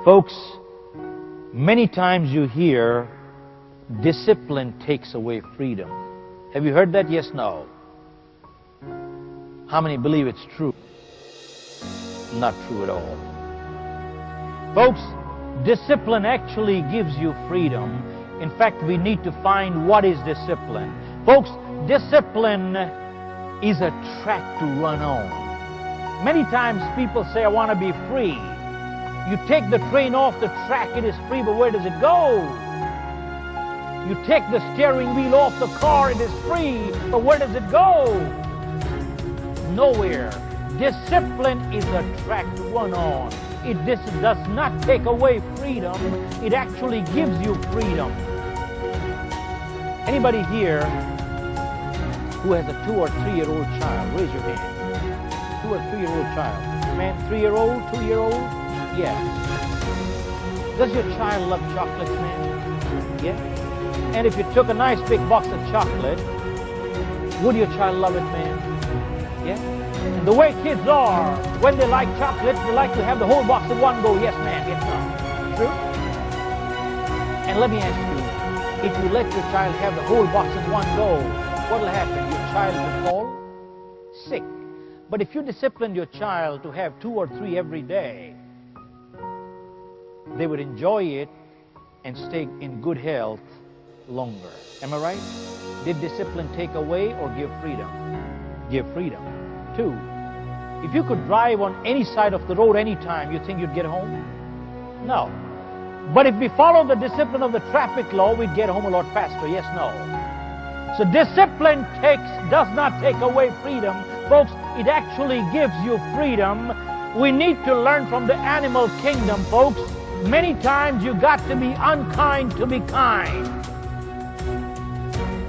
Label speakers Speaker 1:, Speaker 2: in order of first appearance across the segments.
Speaker 1: Folks, many times you hear discipline takes away freedom. Have you heard that? Yes, no. How many believe it's true? Not true at all. Folks, discipline actually gives you freedom. In fact, we need to find what is discipline. Folks, discipline is a track to run on. Many times people say, I want to be free. You take the train off the track, it is free, but where does it go? You take the steering wheel off the car, it is free, but where does it go? Nowhere. Discipline is a track to run on. This does not take away freedom. It actually gives you freedom. Anybody here who has a 2 or 3-year-old child? Raise your hand. 2 or 3-year-old child. Man, 3-year-old, 2-year-old? Yeah. Does your child love chocolates, man? Yeah. And if you took a nice big box of chocolate, would your child love it, man? Yeah. And the way kids are, when they like chocolates, they like to have the whole box in one go. Yes, ma'am. Yes, ma'am. True? And let me ask you, if you let your child have the whole box in one go, what will happen? Your child will fall sick. But if you discipline your child to have 2 or 3 every day, they would enjoy it and stay in good health longer. Am I right? Did discipline take away or give freedom? Give freedom. 2, if you could drive on any side of the road anytime, you think you'd get home? No. But if we follow the discipline of the traffic law, we'd get home a lot faster. Yes, no. So discipline does not take away freedom. Folks, it actually gives you freedom. We need to learn from the animal kingdom, folks. Many times you got to be unkind to be kind.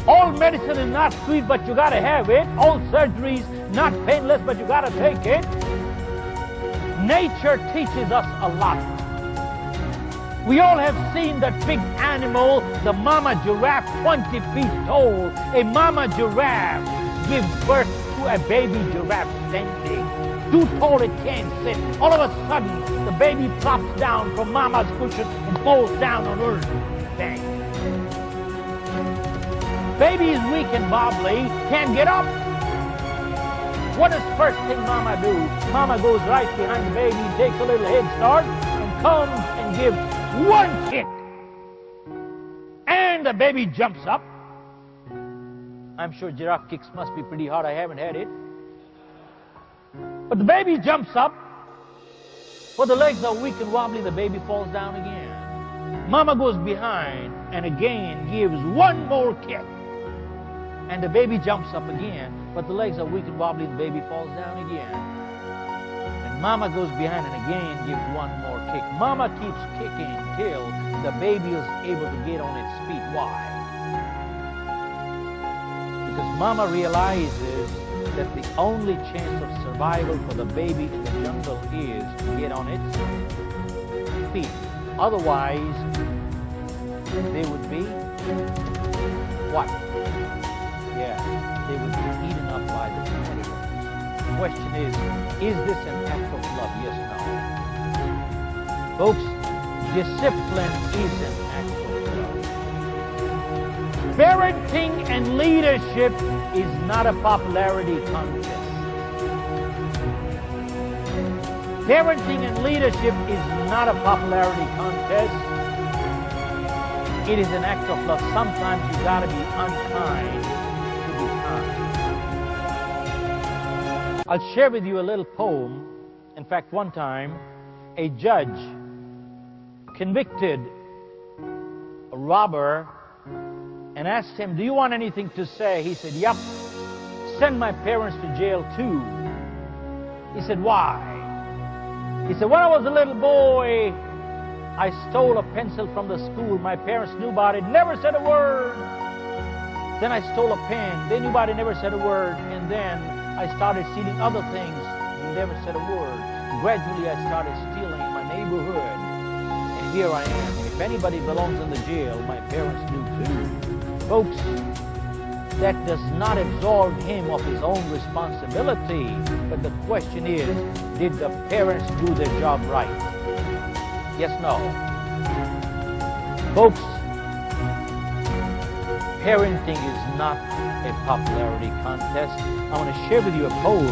Speaker 1: All medicine is not sweet, but you got to have it. All surgery is not painless, but you got to take it. Nature teaches us a lot. We all have seen that big animal, the mama giraffe, 20 feet tall. A mama giraffe gives birth to a baby giraffe standing. Too tall it can't sit. All of a sudden, the baby plops down from mama's cushion and falls down on earth. Bang. Baby is weak and wobbly, can't get up. What does first thing mama do? Mama goes right behind the baby, takes a little head start, and comes and gives one kick. And the baby jumps up. I'm sure giraffe kicks must be pretty hard. I haven't had it. But the baby jumps up. But the legs are weak and wobbly, the baby falls down again. Mama goes behind and again gives one more kick. And the baby jumps up again, but the legs are weak and wobbly, the baby falls down again. And mama goes behind and again gives one more kick. Mama keeps kicking till the baby is able to get on its feet. Why? Because mama realizes that the only chance of survival for the baby in the jungle is to get on its feet. Otherwise, they would be what? Yeah, they would be eaten up by the predators. The question is this an act of love? Yes, no. Folks, discipline is an act of love. Parenting and leadership is not a popularity contest. Parenting and leadership is not a popularity contest. It is an act of love. Sometimes you got to be unkind to be kind. I'll share with you a little poem. In fact, one time, a judge convicted a robber and asked him, do you want anything to say? He said, yep. Send my parents to jail too. He said, why? He said, when I was a little boy, I stole a pencil from the school. My parents knew about it, never said a word. Then I stole a pen. They knew about it, never said a word. And then I started stealing other things. Never said a word. Gradually, I started stealing in my neighborhood. And here I am. If anybody belongs in the jail, my parents knew too. Folks, that does not absolve him of his own responsibility. But the question is, did the parents do their job right? Yes, no. Folks, parenting is not a popularity contest. I want to share with you a poem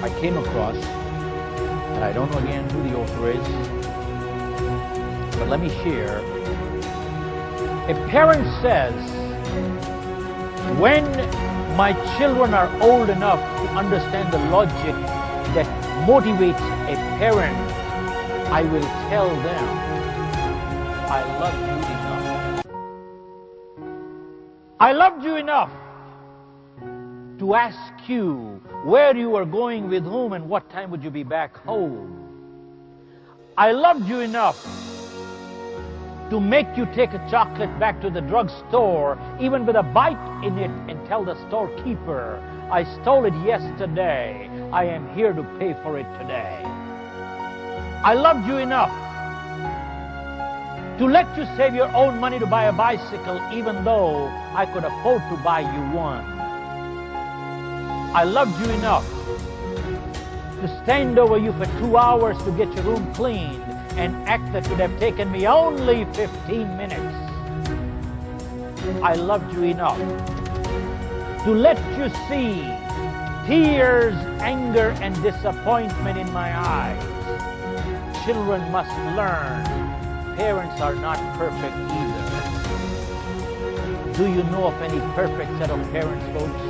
Speaker 1: I came across, and I don't know again who the author is, but let me share. A parent says, when my children are old enough to understand the logic that motivates a parent, I will tell them, I love you enough. I loved you enough to ask you where you were going, with whom, and what time would you be back home. I loved you enough to make you take a chocolate back to the drugstore, even with a bite in it, and tell the storekeeper, I stole it yesterday. I am here to pay for it today. I loved you enough to let you save your own money to buy a bicycle, even though I could afford to buy you one. I loved you enough to stand over you for 2 hours to get your room cleaned, and act that would have taken me only 15 minutes. I loved you enough to let you see tears, anger, and disappointment in my eyes. Children must learn parents are not perfect either. Do you know of any perfect set of parents, folks?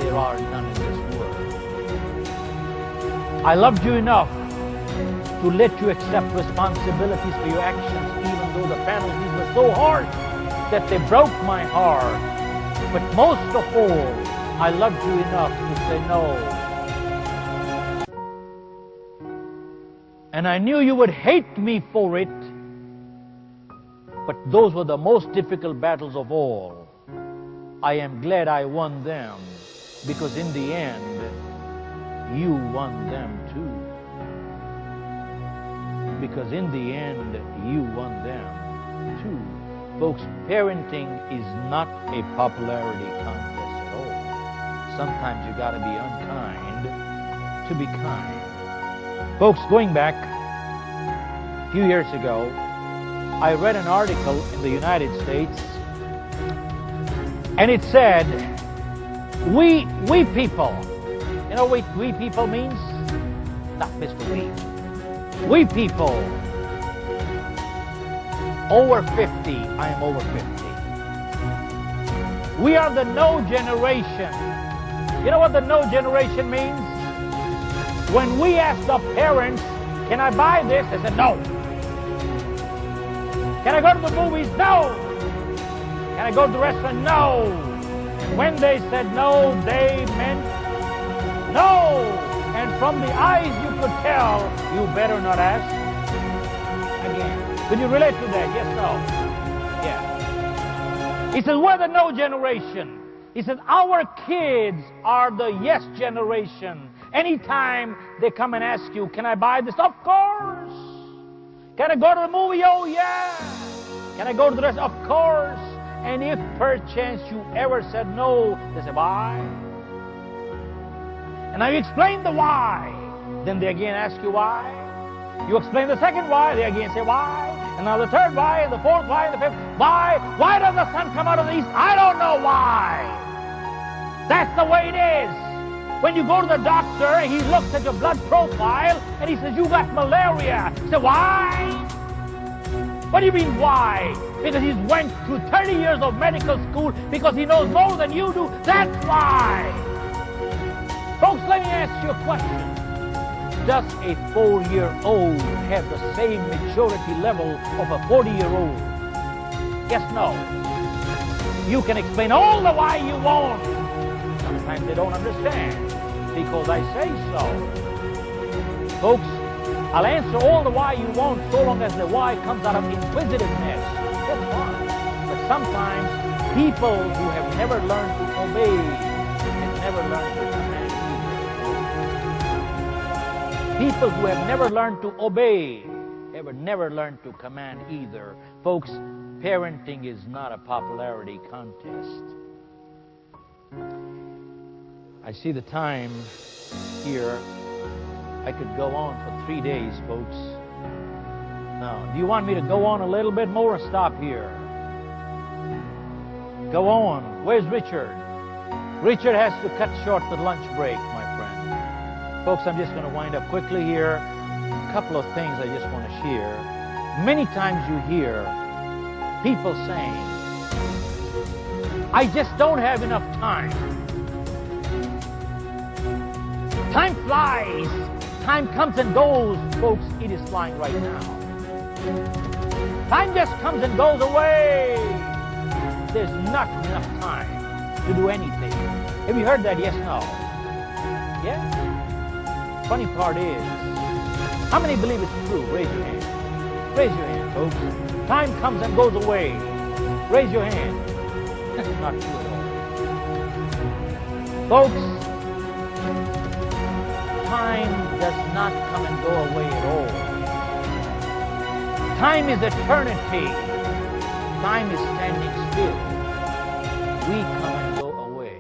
Speaker 1: There are none in this world. I loved you enough to let you accept responsibilities for your actions, even though the penalties were so harsh that they broke my heart. But most of all, I loved you enough to say no. And I knew you would hate me for it, but those were the most difficult battles of all. I am glad I won them, because in the end, you won them too. Because in the end, you won them too. Folks, parenting is not a popularity contest at all. Sometimes you got to be unkind to be kind. Folks, going back a few years ago, I read an article in the United States, and it said, we people. You know what we people means? Not Mr. We. We people over 50, I am over 50. We are the no generation. You know what the no generation means? When we ask the parents, can I buy this? They said no. Can I go to the movies? No. Can I go to the restaurant? No. And when they said no, they meant no. And from the eyes you could tell, you better not ask again. Could you relate to that? Yes, no? Yeah. He says, we're the no generation. He says, our kids are the yes generation. Anytime they come and ask you, can I buy this? Of course. Can I go to the movie? Oh, yeah. Can I go to the restaurant? Of course. And if perchance you ever said no, they say, why? And now you explain the why. Then they again ask you why. You explain the second why, they again say why. And now the third why, and the fourth why, and the fifth why. Why does the sun come out of the east? I don't know why. That's the way it is. When you go to the doctor, he looks at your blood profile, and he says, you got malaria. You say, why? What do you mean, why? Because he's went through 30 years of medical school, because he knows more than you do. That's why. Folks, let me ask you a question. Does a 4-year-old have the same maturity level of a 40-year-old? Yes, no. You can explain all the why you want. Sometimes they don't understand, because I say so. Folks, I'll answer all the why you want, so long as the why comes out of inquisitiveness. That's fine. But sometimes people who have never learned to obey and never learned to command. People who have never learned to obey have never learned to command either. Folks, parenting is not a popularity contest. I see the time here. I could go on for 3 days, folks. no. Do you want me to go on a little bit more or stop here? Go on. Where's Richard? Richard has to cut short the lunch break, my friend. Folks, I'm just going to wind up quickly here. A couple of things I just want to share. Many times you hear people saying, I just don't have enough time. Time flies. Time comes and goes. Folks, it is flying right now. Time just comes and goes away. There's not enough time to do anything. Have you heard that? Yes, no? Yeah? Funny part is, how many believe it's true? Raise your hand. Raise your hand, folks. Time comes and goes away. Raise your hand. That's not true at all. Folks, time does not come and go away at all. Time is eternity. Time is standing still. We come and go away.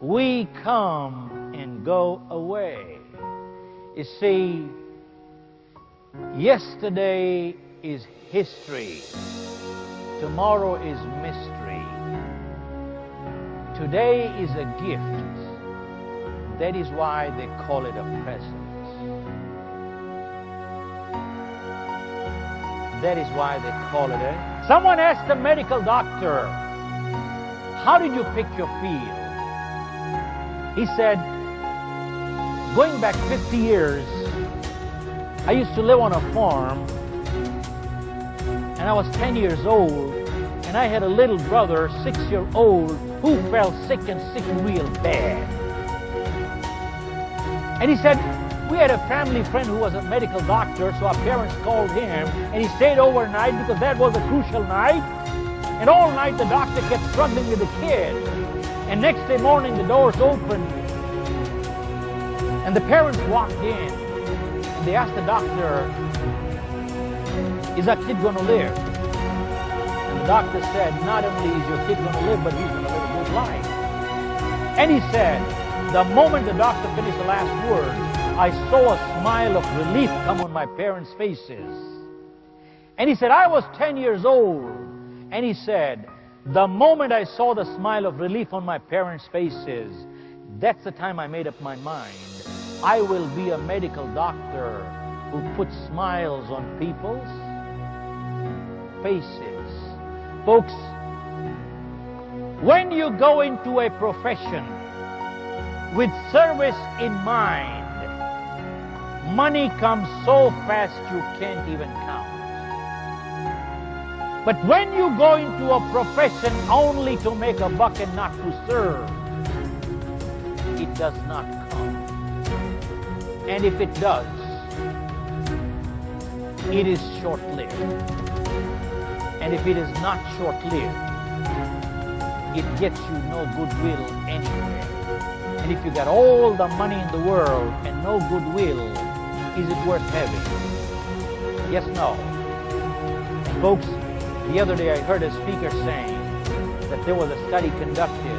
Speaker 1: We come and go away. You see, yesterday is history. Tomorrow is mystery. Today is a gift. That is why they call it a present. That is why they call it a... Someone asked a medical doctor, how did you pick your field? He said, going back 50 years, I used to live on a farm, and I was 10 years old, and I had a little brother, 6-year-old, who fell sick and sick real bad. And he said, we had a family friend who was a medical doctor, so our parents called him, and he stayed overnight because that was a crucial night. And all night the doctor kept struggling with the kid. And next day morning the doors opened, and the parents walked in, and they asked the doctor, is that kid going to live? And the doctor said, not only is your kid going to live, but he's going to live a good life. And he said, the moment the doctor finished the last word, I saw a smile of relief come on my parents' faces. And he said, I was 10 years old. And he said, the moment I saw the smile of relief on my parents' faces, that's the time I made up my mind. I will be a medical doctor who puts smiles on people's faces. Folks, when you go into a profession with service in mind, money comes so fast you can't even count. But when you go into a profession only to make a buck and not to serve, it does not come. And if it does, it is short-lived. And if it is not short-lived, it gets you no goodwill anywhere. And if you got all the money in the world and no goodwill, is it worth having? Yes, no. And folks, the other day I heard a speaker saying that there was a study conducted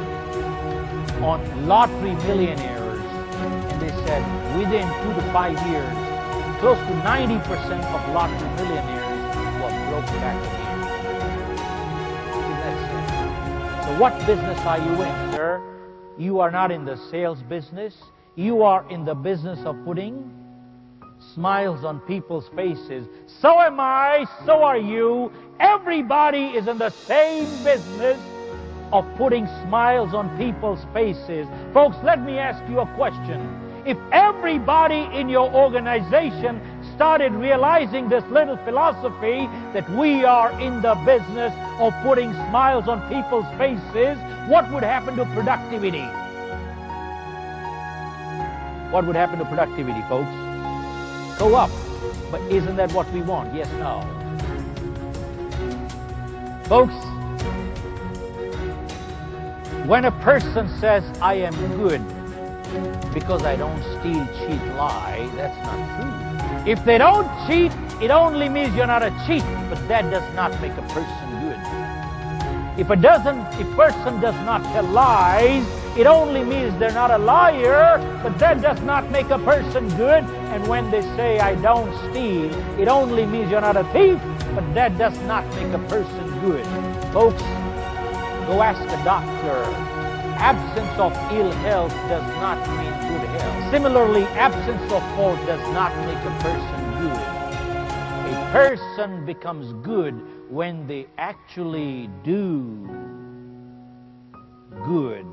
Speaker 1: on lottery millionaires, and they said within 2 to 5 years, close to 90% of lottery millionaires were broke back again. Isn't that sad? So what business are you in, sir? You are not in the sales business. You are in the business of putting smiles on people's faces. So am I, so are you. Everybody is in the same business of putting smiles on people's faces. Folks, let me ask you a question. If everybody in your organization started realizing this little philosophy that we are in the business of putting smiles on people's faces, what would happen to productivity? What would happen to productivity, folks? Go up. But isn't that what we want? Yes, no. Folks, when a person says, I am good because I don't steal, cheat, lie, that's not true. If they don't cheat, it only means you're not a cheat, but that does not make a person good. If a person does not tell lies, It only means they're not a liar, but that does not make a person good. And when they say, I don't steal, it only means you're not a thief, but that does not make a person good. Folks, go ask a doctor. Absence of ill health does not mean good health. Similarly, absence of fault does not make a person good. A person becomes good when they actually do good.